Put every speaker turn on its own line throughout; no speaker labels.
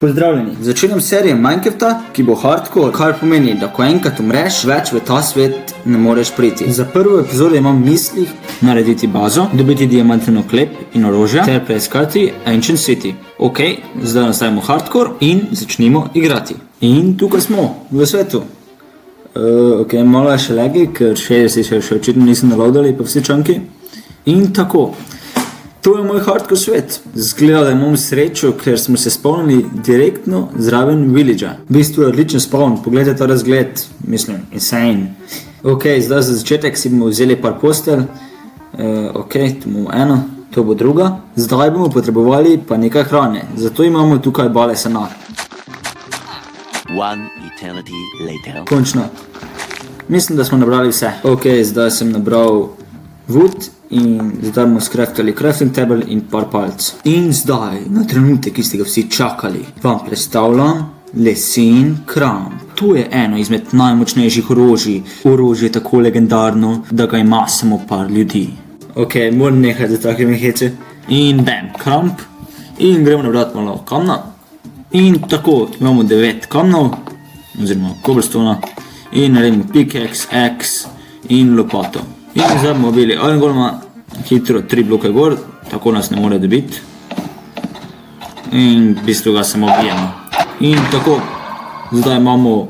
Pozdravljeni, začenjam serijo Minecrafta, ki bo hardcore, kar pomeni, da ko enkrat umreš, več v ta svet ne moreš priti. Za prvo epizodo imam v mislih narediti bazo, dobiti diamantni oklep in orožja, ter preiskati Ancient City. Ok, zdaj nastavimo hardcore in začnimo igrati. In tukaj smo, v svetu. Ok, malo je še lagi, ker 60 še očitno nisem naloadali pa vsi čanki. In tako. To je moj hardcore svet. Zgleda, da imam srečo, ker smo se spavnili direktno zraven villagea. V bistvu je odličen spawn, pogledajte ta razgled, mislim, insane. Ok, zdaj za začetek si bomo vzeli par postelj. Ok, tu imamo eno, to bo druga. Zdaj bomo potrebovali pa nekaj hrane, zato imamo tukaj bale sena.
One eternity later.
Končno. Mislim, da smo nabrali vse. Ok, zdaj sem nabral wood in zdaj bomo skraftali crafting table in par palc. In zdaj, na trenutek, ki ste ga vsi čakali, vam predstavljam lesen kramp. To je eno izmed najmočnejših orožij. Orožje je tako legendarno, da ga ima samo par ljudi. Ok, moram nekaj za takimi hece. In bam, kramp. In gremo nabrati malo kamna. In tako, imamo 9 kamnov, oziroma cobblestone, in naredimo pickaxe, axe in lopato. In zdaj bomo bili iron golema, hitro 3 bloke gor, tako nas ne more dobiti. In v bistvu ga samo bijemo. In tako, zdaj imamo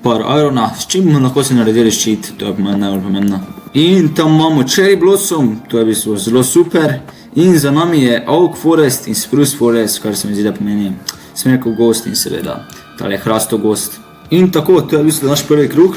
par irona, s čim bomo lahko si naredili ščit, to je najbolj pomembno. In tam imamo cherry blossom, to je v bistvu zelo super. In za nami je oak forest in spruce forest, kar se mi zdi, da pomeni smrekov gost in seveda tale hrastov gost. In tako, to je v bistvu naš prvi krug.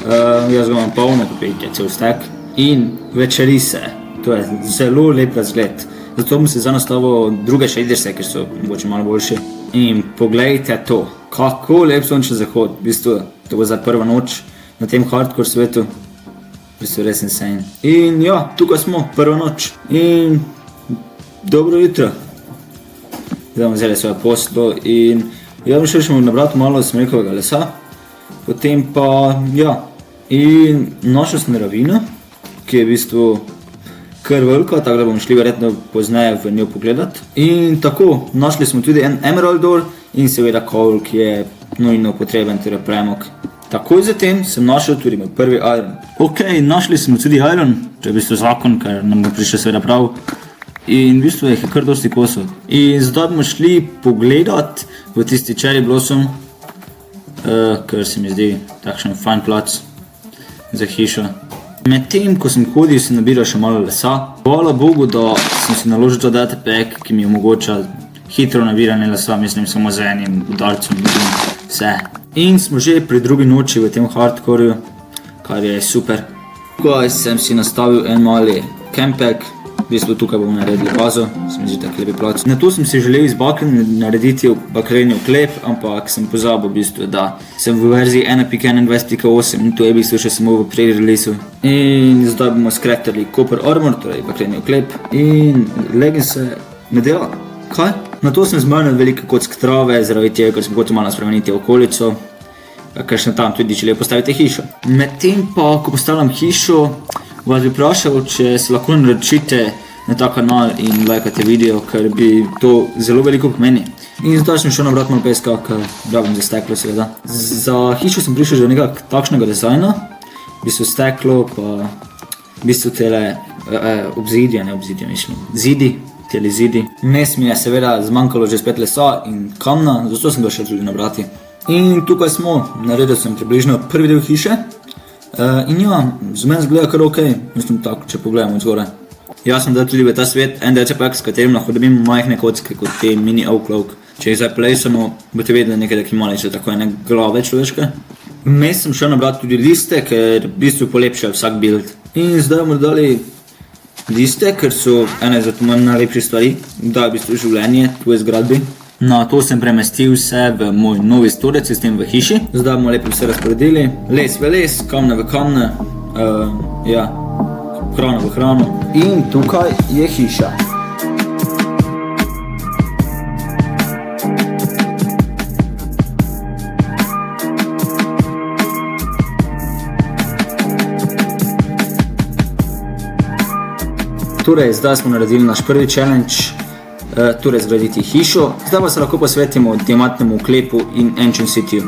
Jaz ga imam polno, popijte cel stek. In večeri se, to je zelo lep razgled. Zato bom se zdaj nastavil druge shaderse, ker so mogoče malo boljši. In poglejte to, kako lep sončni zahod. V bistvu, to bo zdaj prva noč na tem hardcore svetu. V bistvu res insane. In ja, tukaj smo, prva noč. In dobro jutro. Zdaj bomo vzeli svojo poslo in jaz bom še nabrati malo smrekovega lesa. Potem pa, ja, in našel sem ravino, ki je v bistvu kar velika, tako da bomo šli verjetno pozneje v njo pogledati. In tako, našli smo tudi en emerald ore in seveda coal, ki je nujno potreben, torej premog. Takoj zatem sem našel tudi moj prvi iron. Ok, našli smo tudi iron, to je v bistvu zakon, ker nam bo prišel seveda prav. In v bistvu je kar dosti kosov. In zdaj bomo šli pogledat v tisti cherry blossom, ker se mi zdi takšen fajn plac za hišo. Medtem, ko sem hodil, sem nabiral še malo lesa. Hvala Bogu, da sem si naložil ta datapack, ki mi omogoča hitro nabiranje lesa, mislim samo z enim udarcem in vse. In smo že pri drugi noči v tem hardcoreu, kar je super. Tukaj sem si nastavil en mali campek. V bistvu tukaj bomo naredili bazo, se mi zdi tak lepi plac. Na to sem si želel iz bakle narediti bakreni oklep, ampak sem pozabil v bistvu, da sem v verziji 1.21.8 in to je v bistvu še samo v pre-releasu. In zdaj bomo skraftali copper armor, torej bakreni oklep, in leggings se ne dela. Kaj? Na to sem zmanjal velike kock trave, zaradi tega, ker sem hotel malo spremeniti okolico, ker sem tam tudi želel postaviti hišo. Medtem pa, ko postavljam hišo, vas bi vprašal, če se lahko naročite na ta kanal in lajkate video, ker bi to zelo veliko pomeni. In zdaj sem šel nabrati malo peska, ker rabim za steklo seveda. Za hišo sem prišel že do nekak takšnega dizajna, v bistvu steklo, pa v bistvu tele obzidje, mislim, zidi, tele zidi. Vmes mi je seveda zmanjkalo že spet lesa in kamna, zato sem ga šel tudi nabrati. In tukaj smo, naredil sem približno prvi del hiše. In ja, z meni zgleda kar ok, mislim tako, če pogledamo od zgore. Jaz sem dal tudi v ta svet en DCPack, s katerim lahko dobim majhne kocke kot te mini outlook. Če jih zdaj plesamo, boste vedeli nekaj taki malice, tako ene glave človeške. Vmes sem šel nabrati tudi liste, ker v bistvu polepšajo vsak build. In zdaj bomo dali liste, ker so ene za to manj najlepših stvari, da v bistvu življenje tvoje zgradbi. Na to sem premestil vse v moj novi storage sistem v hiši. Zdaj bomo lepo vse razporedili. Les v les, kamne v kamne, ja, hrano v hrano. In tukaj je hiša. Torej, zdaj smo naredili naš prvi challenge. torej zgraditi hišo. Zdaj pa se lahko posvetimo diamantnemu klepu in Ancient Cityju.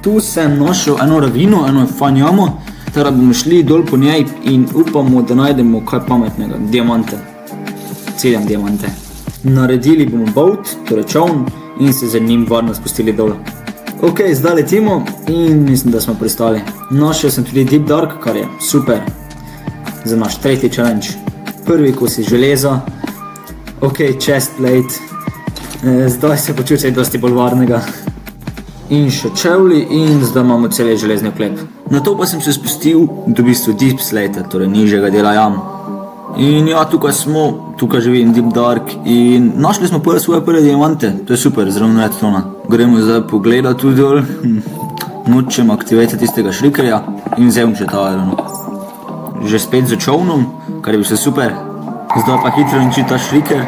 Tu sem našel eno ravino, eno fajn jamo, teda bomo šli dol po njej in upamo, da najdemo kaj pametnega, diamante. 7 diamante. Naredili bomo boat, torej čovn, in se z njim varno spustili dol. Ok, zdaj letimo in mislim, da smo pristali. Našel sem tudi Deep Dark, kar je super za naš tretji challenge. Prvi kosi železa, ok, chestplate, zdaj se počutim dosti bolj varnega. In še čevlji in zdaj imamo cel železni oklep. Na to pa sem se spustil do bistvu Deep Slate, torej nižjega dela jam. In ja, tukaj smo, tukaj živim Deep Dark in našli smo svoje prve diamante, to je super, zravno redstone. Gremo zdaj pogledati tudi dol, nočem aktivirati tistega šrikerja in vzem še ta iron. Že spet za čovnom, kar je bil se super. Zdaj pa hitro niči ta šriker.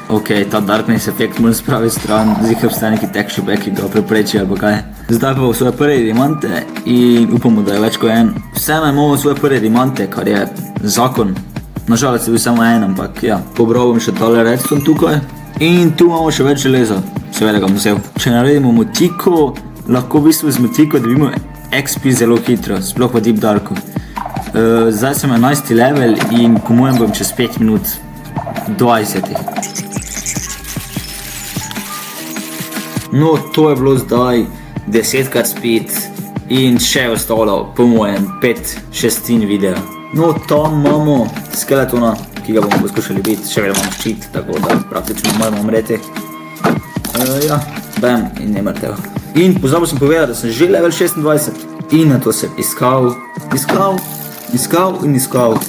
Ok, ta darkness efekt moram spraviti stran, zihar obstaja neki texture pack, ki ga prepreči ali kaj. Zdaj pa v svoje prve diamante in upamo, da je več kot en. Vseeno imamo svoje prve diamante, kar je zakon. Nažalost je bil samo en, ampak ja, pobral bom še tale redstone tukaj. In tu imamo še več železa, seveda ga bom vzel. Če naredimo motiko, lahko v bistvu z motiko dobimo XP zelo hitro, sploh v Deep Darku. Zdaj sem 11. level in po mojem bom čez 5 minut 20. No, to je bilo zdaj 10x speed in še je ostalo po mojem 5/6 videa. No, tam imamo skeletona, ki ga bomo poskušali biti, še vedno imam ščit, tako da praktično moramo umreti. Ja, bam, in ne mrtev. In pozabil sem povedati, da sem že level 26 in na to sem iskal.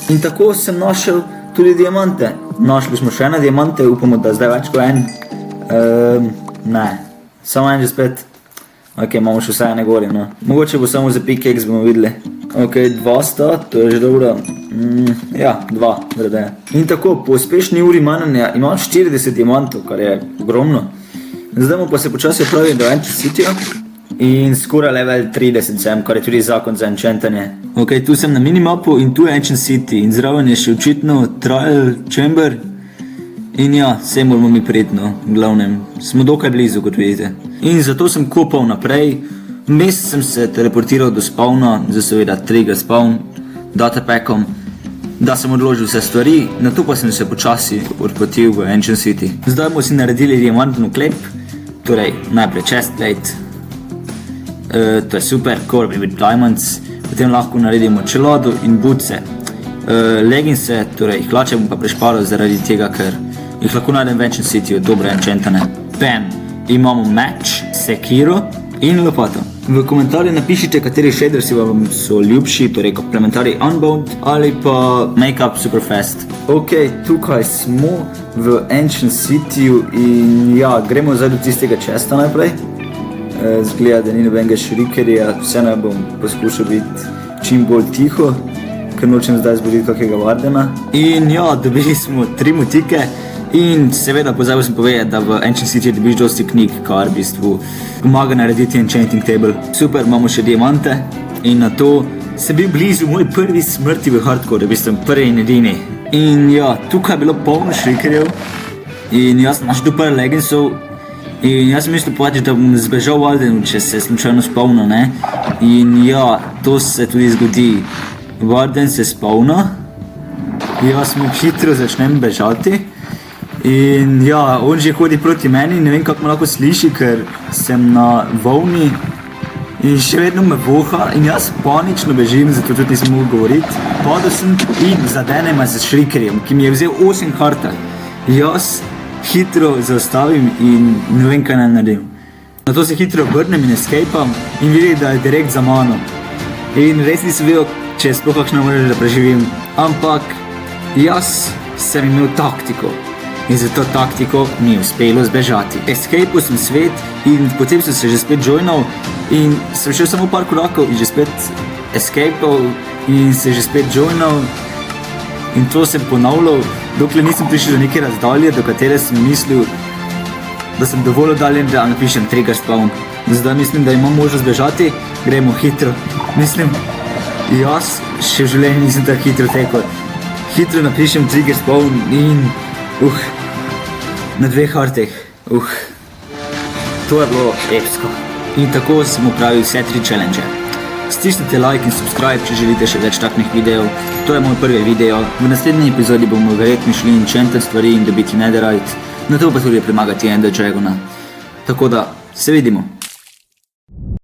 In tako sem našel tudi diamante. Našli smo še ene diamante, upamo, da zdaj več kot en. Ne, samo en že spet. Ok, imamo še vse ene gori, no. Mogoče bo samo za pickaxe, bomo videli. Ok, 2 sta, to je že dobro. Ja, 2, vrede. In tako, po uspešni uri manjanja imam 40 diamantov, kar je ogromno. Zdaj pa se počasi odpravim do Ancient Cityja in skoraj level 30 sem, kar je tudi zakon za enchantanje. Ok, tu sem na minimapu in tu je Ancient City in zraven je še očitno Trial Chamber. In ja, vse moramo mi prijetno, v glavnem, smo dokaj blizu, kot vidite. In zato sem kopal naprej, vmes sem se teleportiral do spawna, za seveda trigger spawn, datapackom, da sem odložil vse stvari, na to pa sem se počasi odpotil v Ancient City. Zdaj bomo si naredili diamantno klep, torej najprej chestplate, to je super, core with diamonds, potem lahko naredimo čelado in bootse, leggingse, torej hlače bom pa prešparal zaradi tega, ker jih lahko najdem v Ancient Cityju, dobre enchantane. Bam, imamo meč, sekiro in lopato. V komentarju napišite, kateri shadersi vam so ljubši, torej komplementari Unbound ali pa Makeup Superfast. Ok, tukaj smo v Ancient Cityju in ja, gremo zdaj do tistega chesta najprej. Zgleda, da ni nobenega šrikerja, vseeno bom poskušal biti čim bolj tiho, ker nočem zdaj zbuditi kakega Wardena. In ja, dobili smo 3 motike. In seveda pozabil sem povedati, da v Ancient City dobiš dosti knjig, kar v bistvu pomaga narediti enchanting table. Super, imamo še diamante in na to sem bil blizu moj prvi smrti v hardcore, v bistvu prvi in edini. In ja, tukaj je bilo polno šrikerjev in jaz sem našel tu par leggingsov in jaz sem mislil povedati, da bom zbežal Wardenu, če se slučajno spavna, ne? In ja, to se tudi zgodi. Warden se spavna, jaz mu hitro začnem bežati. In ja, on že hodi proti meni, ne vem kako me lahko sliši, ker sem na volni in še vedno me voha in jaz panično bežim, zato tudi nisem mogel govoriti. Padel sem in zadene me z šrikerjem, ki mi je vzel 8 karta. Jaz hitro zaustavim in ne vem kaj naj naredim. Na to se hitro obrnem in escapam in vidim, da je direkt za mano. In res nisem vedel, če je sploh kakšna možnost, da preživim. Ampak jaz sem imel taktiko. In za to taktiko mi je uspelo zbežati. Escapal sem svet in potem sem se že spet joinal in sem šel samo par korakov in že spet escapal in se že spet joinal. In to sem ponavljal, dokler nisem prišel do neke razdalje, do katere sem mislil, da sem dovolj oddaljen, da napišem trigger spawn. Zdaj mislim, da imam možnost zbežati, gremo hitro. Mislim, jaz še v življenju nisem tako hitro tekel. Hitro napišem trigger spawn in na 2 hartih. To je bilo epsko. In tako smo pravili vse 3 challenge. Stisnite like in subscribe, če želite še več takšnih videov. To je moj prvi video. V naslednji epizodi bomo verjetno šli enchanted stvari in dobiti netherite, na to pa tudi premagati Ender Dragona. Tako da, se vidimo.